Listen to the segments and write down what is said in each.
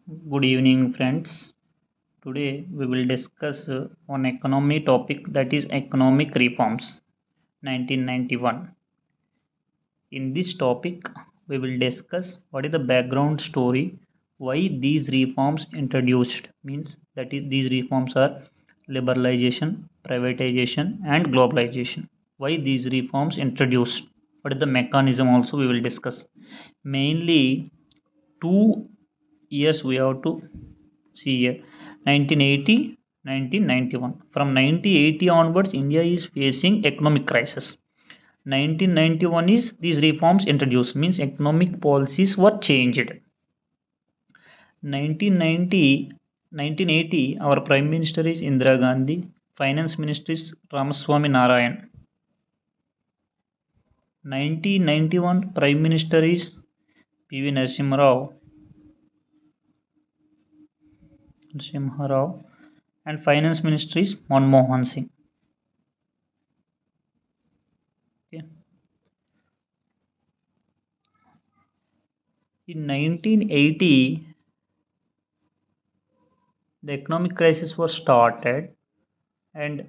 Good evening, friends. Today we will discuss on economy topic, that is economic reforms 1991. In this topic, we will discuss what is the background story, why these reforms introduced, means that is these reforms are liberalization, privatization and globalization. Why these reforms introduced? What is the mechanism also we will discuss. Mainly 2 years we have to see here: 1980, 1991. From 1980 onwards, India is facing economic crisis. 1991 is these reforms introduced, means economic policies were changed. 1990, 1980, our Prime Minister is Indira Gandhi, Finance Minister is Ramaswamy Narayan. 1991 Prime Minister is P.V. Narasimha Rao, and Finance Minister is Manmohan Singh. Okay. In 1980, the economic crisis was started, and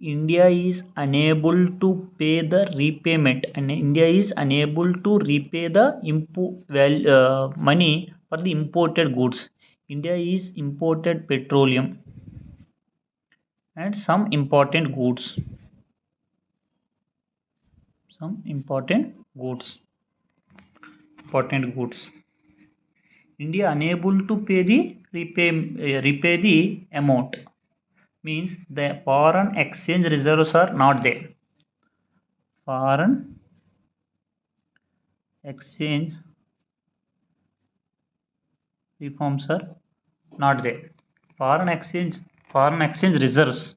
India is unable to pay the repayment, and India is unable to repay the money for the imported goods. India is imported petroleum and some important goods. Some important goods. Important goods. India unable to pay the repay the amount, means the foreign exchange reserves are not there. Foreign exchange reforms are not there. Foreign exchange reserves.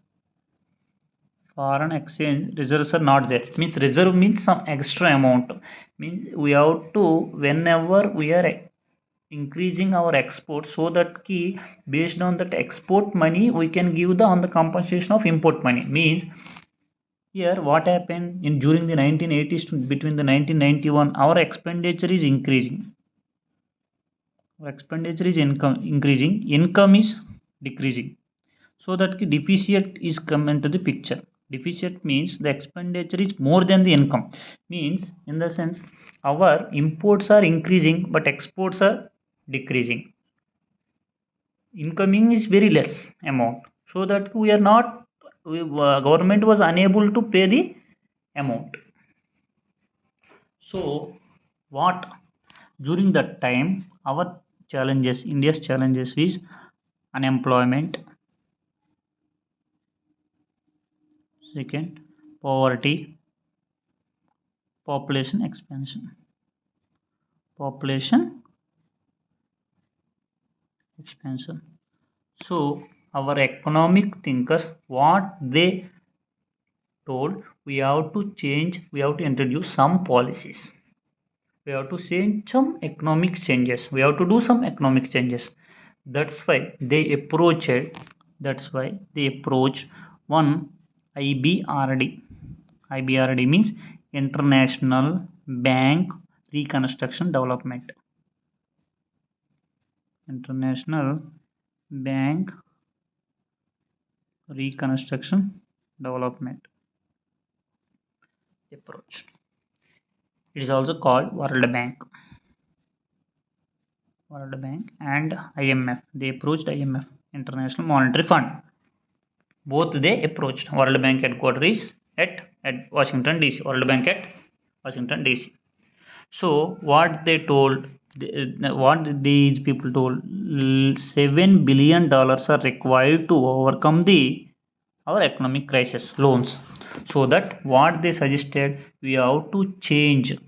Foreign exchange reserves are not there. Means reserve means some extra amount. Means we have to, whenever we are increasing our export, so that key based on that export money we can give the on the compensation of import money. Means here what happened in during the 1980s to between the 1991, our expenditure is increasing. Our expenditure is increasing, income is decreasing. So that deficit is come into the picture. Deficit means the expenditure is more than the income. Means in the sense our imports are increasing but exports are decreasing. Incoming is very less amount. So that we are not, government was unable to pay the amount. So what during that time our challenges, India's challenges is unemployment, second poverty, population expansion. Population expansion. So our economic thinkers, what they told, we have to change, we have to introduce some policies. We have to change some economic changes. We have to do some economic changes. That's why they approached. That's why they approached one IBRD. IBRD means International Bank Reconstruction Development. International Bank Reconstruction Development approach. It is also called World Bank. World Bank and IMF. They approached IMF, International Monetary Fund. Both they approached. World Bank headquarters is at Washington DC. World Bank at Washington DC. So what they told, what these people told, $7 billion are required to overcome the our economic crisis loans. So that what they suggested, we have to change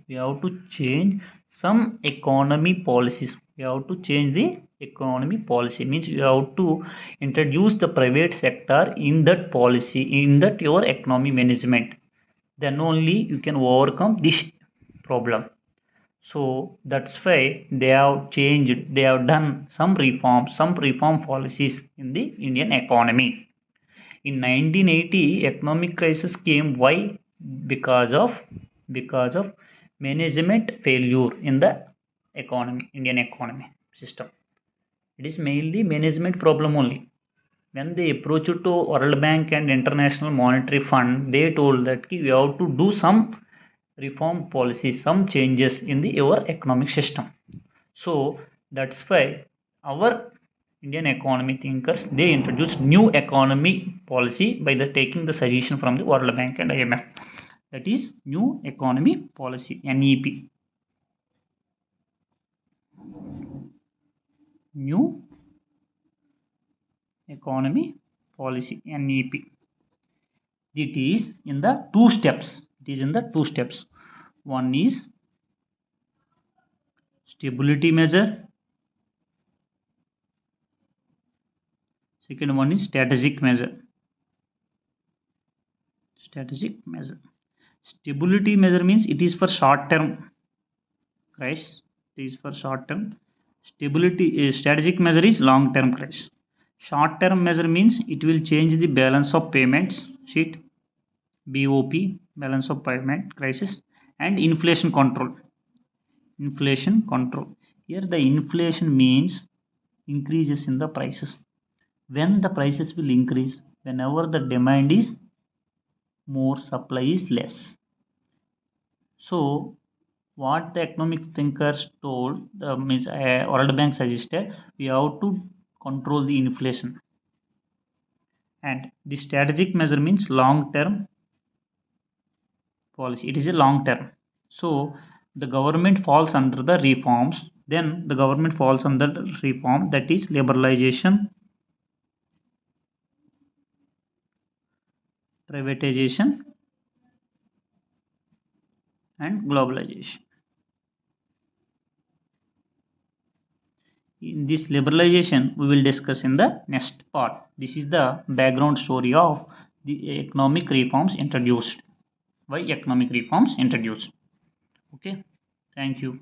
some economy policies. We have to change the economy policy, means you have to introduce the private sector in that policy, in that your economy management. Then only you can overcome this problem. So that's why they have changed, they have done some reform policies in the Indian economy. In 1980, economic crisis came. Why? Because of management failure in the economy, Indian economy system. It is mainly management problem only. When they approached to World Bank and International Monetary Fund, they told that we have to do some reform policies, some changes in the our economic system. So that's why our Indian economy thinkers, they introduced new economy policy by the taking the suggestion from the World Bank and IMF. That is new economy policy, NEP. New economy policy, NEP. It is in the two steps. It is in the two steps. One is stability measure. Second one is strategic measure. Strategic measure. Stability measure means it is for short term crisis. It is for short term. Stability strategic measure is long term crisis. Short term measure means it will change the balance of payments sheet, BOP, balance of payment crisis, and inflation control. Inflation control. Here the inflation means increases in the prices. When the prices will increase, whenever the demand is more, supply is less. So what the economic thinkers told, means World Bank suggested, we have to control the inflation. And the strategic measure means long term policy. It is a long term. So the government falls under the reforms. Then the government falls under the reform, that is liberalization, privatization, and globalization. In this liberalization, we will discuss in the next part. This is the background story of the economic reforms introduced. Why economic reforms introduced? Okay, thank you.